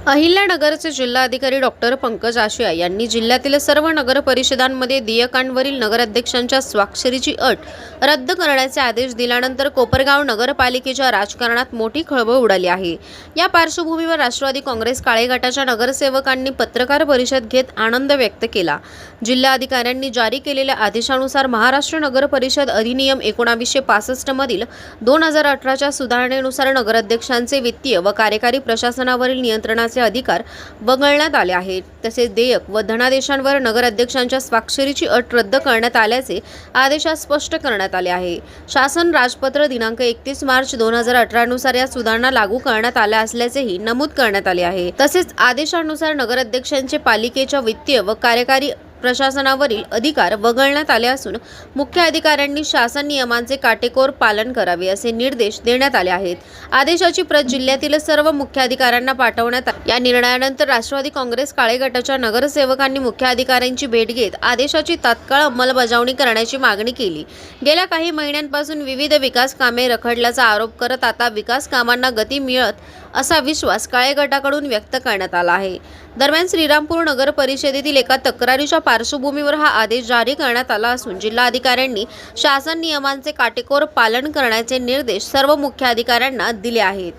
अहिल्यानगरचे जिल्हाधिकारी डॉक्टर पंकज आशिया यांनी जिल्ह्यातील सर्व नगर परिषदांमध्ये देयकांवरील नगराध्यक्षांच्या स्वाक्षरीची अट रद्द करण्याचे आदेश दिल्यानंतर कोपरगाव नगरपालिकेच्या राजकारणात मोठी खळबळ उडाली आहे। या पार्श्वभूमीवर राष्ट्रवादी काँग्रेस काळे गटाच्या नगरसेवकांनी पत्रकार परिषद घेत आनंद व्यक्त केला। जिल्हाधिकाऱ्यांनी जारी केलेल्या आदेशानुसार महाराष्ट्र नगर परिषद अधिनियम 1965 मधील 2018च्या सुधारणेनुसार नगराध्यक्षांचे वित्तीय व कार्यकारी प्रशासनावरील नियंत्रणाचे अधिकार वगळण्यात आले आहेत। तसेच देयक व धनादेशांवर नगराध्यक्षांच्या स्वाक्षरीची अट रद्द करण्यात आल्याचे आदेशात स्पष्ट करण्यात आले आहे। शासन राजपत्र दिनांक 31 मार्च 2018 नुसार या सुधारणा लागू करण्यात आल्या असल्याचेही नमूद करण्यात आले आहे। तसेच आदेशानुसार नगराध्यक्षांचे पालिकेच्या वित्तीय व कार्यकारी प्रशासनावरील अधिकार वगळण्यात आले असून मुख्य अधिकाऱ्यांनी शासन नियमांचे काटेकोर पालन करावे असे निर्देश देण्यात आले आहेत। आदेशाची प्रत जिल्ह्यातील सर्व मुख्य अधिकाऱ्यांना पाठवण्यात आली। या निर्णयानंतर राष्ट्रवादी काँग्रेस काळे गटाच्या नगरसेवकांनी मुख्य अधिकाऱ्यांची भेट घेत आदेशाची तात्काळ अंमलबजावणी करण्याची मागणी केली। गेल्या काही महिन्यांपासून विविध विकास कामे रखडल्याचा आरोप करत आता विकास कामांना गती मिळत असा विश्वास काळे गटाकडून व्यक्त करण्यात आला आहे। दरम्यान श्रीरामपूर नगर परिषदेतील एका तक्रारीच्या पार्श्वभूमीवर हा आदेश जारी करण्यात आला असून जिल्हाधिकाऱ्यांनी शासन नियमांचे काटेकोर पालन करण्याचे निर्देश सर्व मुख्य अधिकाऱ्यांना दिले आहेत।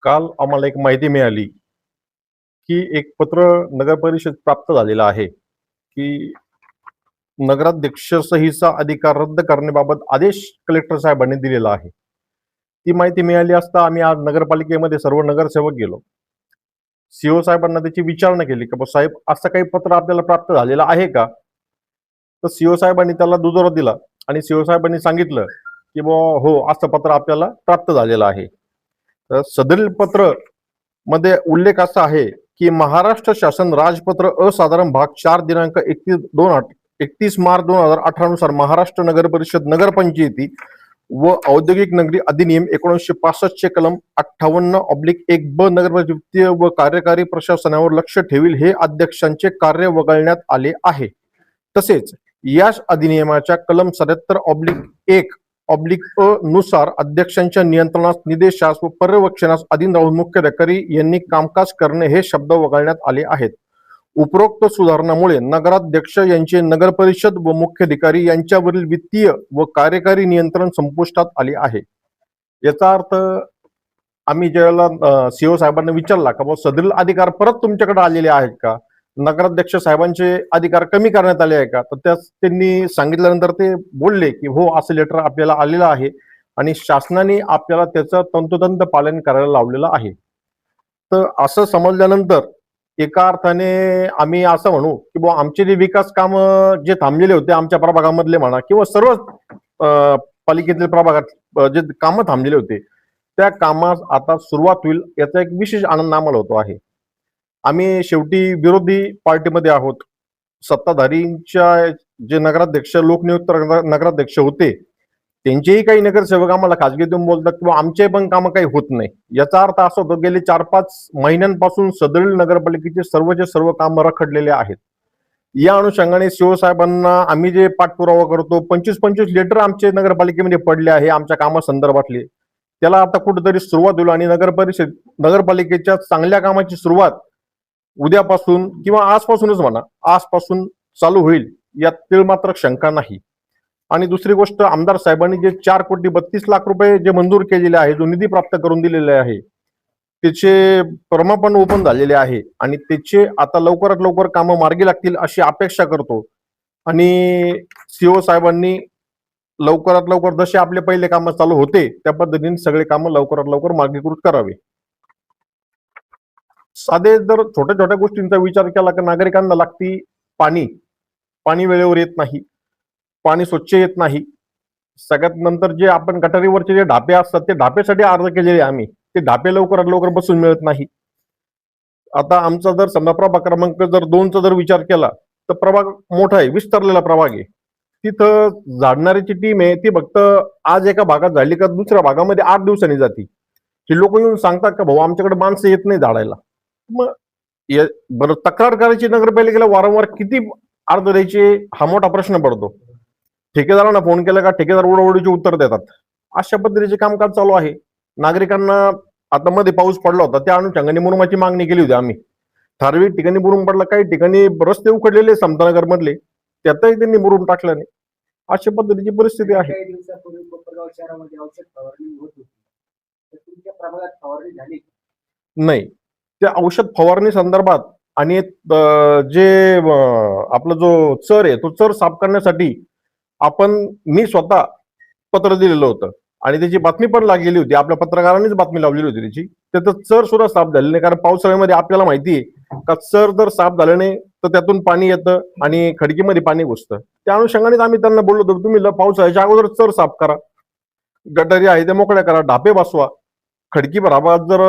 काल आम्हाला एक माहिती मिळाली की एक पत्र नगर परिषद प्राप्त झालेलं आहे की नगराध्यक्ष सहीचा अधिकार रद्द करण्याबाबत आदेश कलेक्टर साहेबांनी दिलेला आहे। ती माहिती मिळाली असता आम्ही आज नगरपालिकेमध्ये सर्व नगरसेवक गेलो। सीओ साहेबांना त्याची विचारणा केली की साहेब असं काही पत्र आपल्याला प्राप्त झालेलं आहे का। तर सीओ साहेबांनी त्याला दुजोरा दिला आणि सीओ साहेबांनी सांगितलं की हो असं पत्र आपल्याला प्राप्त झालेलं आहे। तर सदरील पत्र मध्ये उल्लेख असा आहे की महाराष्ट्र शासन राजपत्र असाधारण भाग 4 दिनांक 31 मार्च 2018 नुसार महाराष्ट्र नगर परिषद नगरपंचायती व औद्योगिक नगरी अधिनियम 1965 चे कलम 58/1 ब नगरपरिषद वित्तीय व कार्यकारी प्रशासनावर लक्ष ठेवील हे अध्यक्षांचे कार्य वगळण्यात आले आहे। तसेच या अधिनियमाच्या कलम 77/1/अ नुसार अध्यक्षांच्या नियंत्रणास, निदेशास व पर्यवेक्षणास अधीन राहून मुख्य अधिकारी यांनी कामकाज करणे हे शब्द वगळण्यात आले आहेत। उपरोक्त सुधारणामुळे नगराध्यक्ष यांचे नगर परिषद व मुख्य अधिकारी यांच्यावरील वित्तीय व कार्यकारी नियंत्रण संपुष्टात आले आहे। याचा अर्थ आम्ही ज्यावेळेला सीओ साहेबांना विचारला का सदरील अधिकार परत तुमच्याकडे आलेले आहेत का, नगराध्यक्ष साहेबांचे अधिकार कमी करण्यात आले आहे का, तर त्यांनी सांगितल्यानंतर ते बोलले की हो असं लेटर आपल्याला आलेलं आहे आणि शासनाने आपल्याला त्याचं तंतोतंत पालन करायला लावलेलं आहे। तर असं समजल्यानंतर एका अर्थाने आम्ही असं म्हणू की आमचे जे विकास काम जे थांबलेले होते आमच्या प्रभागामधले म्हणा किंवा सर्व पालिकेतील प्रभागात जे कामं थांबलेले होते त्या कामास आता सुरुवात होईल याचा एक विशेष आनंद आम्हाला होतो आहे। आम्ही शेवटी विरोधी पार्टीमध्ये आहोत। सत्ताधारींच्या जे नगराध्यक्ष लोकनियुक्त नगराध्यक्ष होते त्यांचेही काही नगरसेवक आम्हाला खासगीतून बोलतात किंवा आमचे पण कामं काही होत नाही। याचा अर्थ असा होतो गेले 4-5 महिन्यांपासून सदरील नगरपालिकेचे सर्वचे सर्व कामं रखडलेले आहेत। या अनुषंगाने सीओ साहेबांना आम्ही जे पाठपुरावा करतो 25-25 लेटर आमचे नगरपालिकेमध्ये पडले आहे आमच्या कामासंदर्भातले, त्याला आता कुठेतरी सुरुवात होईल आणि नगरपालिकेच्या चांगल्या कामाची सुरुवात उद्यापासून किंवा आजपासूनच म्हणा आजपासून चालू होईल यात तिळ मात्र शंका नाही। आणि दुसरी गोष्ट आमदार साहेबांनी जे 4,32,00,000 रुपये जे मंजूर केलेले आहे, जो निधी प्राप्त करून दिलेले आहे त्याचे प्रमाण ओपन झालेले आहे आणि त्याचे आता लवकरात लवकर कामं मार्गी लागतील अशी अपेक्षा करतो। आणि सीओ साहेबांनी लवकरात लवकर जसे आपले पहिले कामं चालू होते त्या पद्धतीने सगळे कामं लवकरात लवकर मार्गीकृत करावे। साधे जर छोट्या छोट्या गोष्टींचा विचार केला की नागरिकांना लागती पाणी वेळेवर येत नाही, पाणी स्वच्छ येत नाही। सगळ्यात नंतर जे आपण गटारीवरचे जे ढापे असतात ते ढापेसाठी अर्ज केलेले आम्ही, ते ढापे लवकरात लवकर बसून मिळत नाही। आता आमचा जर समजा प्रभाग क्रमांक जर 2चा जर विचार केला तर प्रभाग मोठा आहे, विस्तारलेला प्रभाग आहे। तिथं झाडणाऱ्याची टीम आहे ती फक्त आज एका भागात झाली का दुसऱ्या भागामध्ये 8 दिवसांनी जाती। हे लोक येऊन सांगतात का भाऊ आमच्याकडे माणसं येत नाही झाडायला। मग बरं तक्रार करायची नगरपालिकेला वारंवार किती अर्ज द्यायचे हा मोठा प्रश्न पडतो। ठेकेदारांना फोन केला का ठेकेदार उडवडीचे उत्तर देतात। अशा पद्धतीचे कामकाज चालू आहे। नागरिकांना आता मध्ये पाऊस पडला होता त्या अनुषंगाने मुरुमाची मागणी केली होती आम्ही. ठराविक ठिकाणी मुरुम पडला, काही ठिकाणी रस्ते उखडलेले समतानगर मधले, त्यातही त्यांनी मुरुम टाकला नाही. अशा पद्धतीची परिस्थिती आहे. काही दिवसापूर्वी कोपरगाव शहरामध्ये औषध फवारणी होत होती, तर तुमच्या प्रभागात फवारणी झाली? नाही, त्या औषध फवारणी संदर्भात आणि जे आपला जो चर आहे तो चर साफ करण्यासाठी मी स्वतः पत्र दिलेलं होतं आणि त्याची बातमी पण लागलेली होती. आपल्या पत्रकारांनीच बातमी लावलेली होती त्याची. त्याचं चर सुद्धा साफ झालेलं नाही, कारण पावसाळ्यामध्ये आपल्याला माहिती आहे का चर जर साफ झालं नाही तर त्यातून पाणी येतं आणि खडकीमध्ये पाणी घुसतं. त्या अनुषंगानेच आम्ही त्यांना बोललो होतो, तुम्ही पावसाळ्याच्या अगोदर चर साफ करा, गटारी आहे त्या मोकळ्या करा, ढापे बसवा. खडकी भागात जर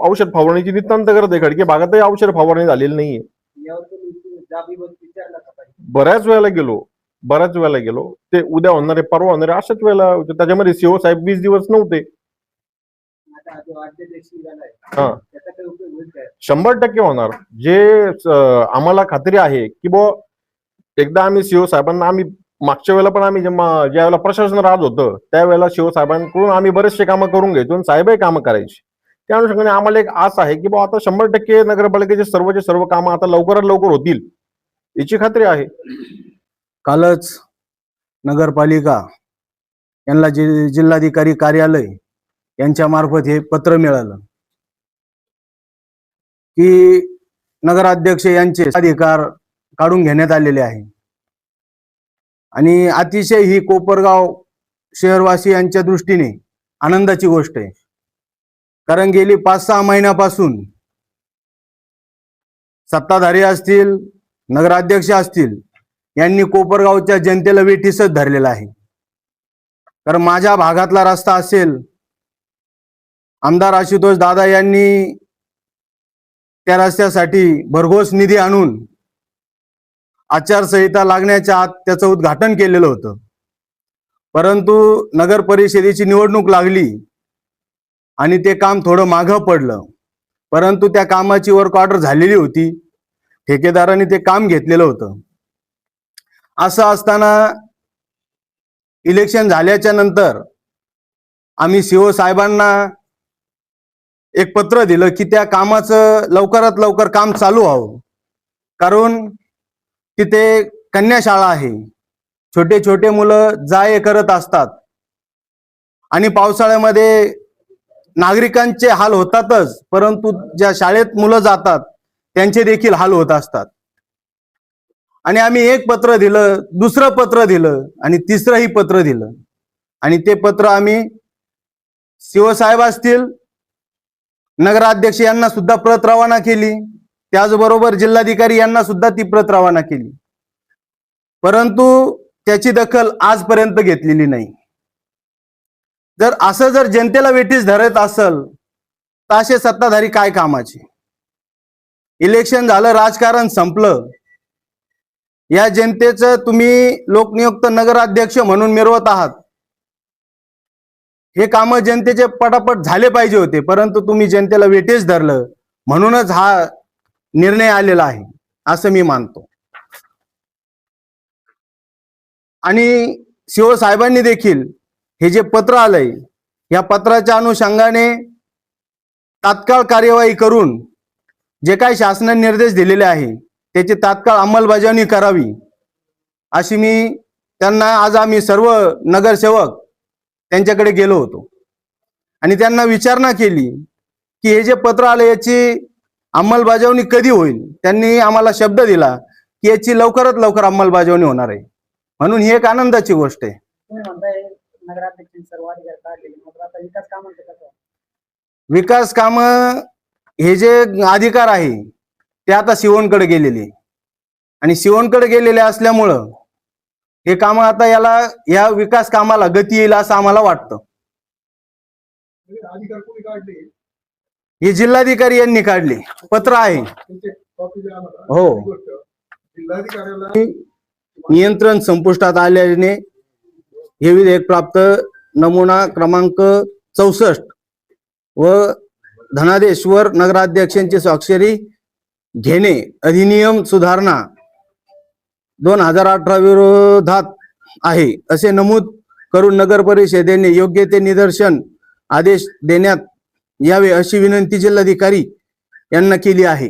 औषध फवारणीची नितांत गरज आहे, खडकी भागातही औषध फवारणी झालेली नाहीये. यावर तुम्ही जाबीवर विचारला का काही? बऱ्याच वेळेला गेलो. ते उद्या होणारे परवा होणारे अशाच वेळेला होते. त्याच्यामध्ये सीओ साहेब 20 दिवस नव्हते. आता जो अध्यादेश निघालाय हा, त्याचा काही उपयोग होईल काय? 100% होणार. जे आम्हाला खात्री आहे की एकदा आम्ही सीओ साहेबांना मागच्या वेळेला पण आम्ही ज्या वेळेला प्रशासन राहत होतं त्यावेळेला सीओ साहेबांकडून आम्ही बरेचसे कामं करून घ्यायचो आणि साहेबही कामं करायची. त्या अनुषंगाने आम्हाला एक आस आहे की आता 100% नगरपालिकेचे सर्व कामं आता लवकरात लवकर होतील याची खात्री आहे. कालच नगरपालिका यांना जिल्हाधिकारी कार्यालय यांच्या मार्फत हे पत्र मिळालं की नगराध्यक्ष यांचे अधिकार काढून घेण्यात आलेले आहे. आणि अतिशय ही कोपरगाव शहरवासी यांच्या दृष्टीने आनंदाची गोष्ट आहे, कारण गेली 5-6 महिन्यापासून सत्ताधारी असतील, नगराध्यक्ष असतील, यांनी कोपरगावच्या जनतेला वेठीसच धरलेला आहे. कारण माझ्या भागातला रस्ता असेल, आमदार आशुतोष दादा यांनी त्या रस्त्यासाठी भरघोस निधी आणून आचारसंहिता लागण्याच्या आत त्याचं उद्घाटन केलेलं होतं. परंतु नगर परिषदेची निवडणूक लागली आणि ते काम थोडं मागं पडलं. परंतु त्या कामाची वर्क ऑर्डर झालेली होती, ठेकेदाराने ते काम घेतलेलं होतं. असं असताना इलेक्शन झाल्याच्या नंतर आम्ही सीओ साहेबांना एक पत्र दिलं की त्या कामाचं लवकरात लवकर काम चालू व्हावं, कारण तिथे कन्याशाळा आहे, छोटे छोटे मुलं जा ये करत असतात आणि पावसाळ्यामध्ये नागरिकांचे हाल होतातच, परंतु ज्या शाळेत मुलं जातात त्यांचे देखील हाल होत असतात. आणि आम्ही एक पत्र दिलं, दुसरं पत्र दिलं आणि तिसरंही पत्र दिलं आणि ते पत्र आम्ही सीओ साहेब असतील, नगराध्यक्ष यांना सुद्धा प्रत रवाना केली, त्याचबरोबर जिल्हाधिकारी यांना सुद्धा ती प्रत रवाना केली. परंतु त्याची दखल आजपर्यंत घेतलेली नाही. जर जनतेला वेठीस धरत असेल तर असे सत्ताधारी काय कामाचे? इलेक्शन झालं, राजकारण संपलं, या जनतेचं तुम्ही लोकनियुक्त नगराध्यक्ष म्हणून मिरवत आहात. हे काम जनतेचे पटापट झाले पाहिजे होते, परंतु तुम्ही जनतेला वेठीस धरलं म्हणूनच हा निर्णय आलेला आहे असं मी मानतो. आणि सीओ साहेबांनी देखील हे जे पत्र आलंय या पत्राच्या अनुषंगाने तात्काळ कार्यवाही करून जे काही शासनाने निर्देश दिलेले आहे त्याची तात्काळ अंमलबजावणी करावी अशी मी त्यांना, आज आम्ही सर्व नगरसेवक त्यांच्याकडे गेलो होतो आणि त्यांना विचारणा केली की हे जे पत्र आले याची अंमलबजावणी कधी होईल. त्यांनी आम्हाला शब्द दिला की याची लवकरात लवकर अंमलबजावणी होणार आहे, म्हणून ही एक आनंदाची गोष्ट आहे. तुम्ही म्हणताय नगराध्यक्ष सर्व अधिकार काढलेले, मग आता विकास कामांचं कसं? विकास काम हे जे अधिकार आहे ते आता सीओनकडे गेलेले आणि सीओनकडे गेलेले असल्यामुळं हे काम आता या विकास कामाला गती येईल असं आम्हाला वाटतं. अधिकार कोणी काढले? हे जिल्हाधिकारी यांनी काढले, पत्र आहे. हो, जिल्हाधिकाऱ्याला नियंत्रण संपुष्टात आल्याने हे विधेयक प्राप्त नमुना क्रमांक 64 व धनादेशवर नगराध्यक्षांची स्वाक्षरी घेणे अधिनियम सुधारणा 2018 विरोधात आहे असे नमूद करून नगर परिषदेने योग्य ते निदर्शन आदेश देण्यात यावे अशी विनंती जिल्हाधिकारी यांना केली आहे.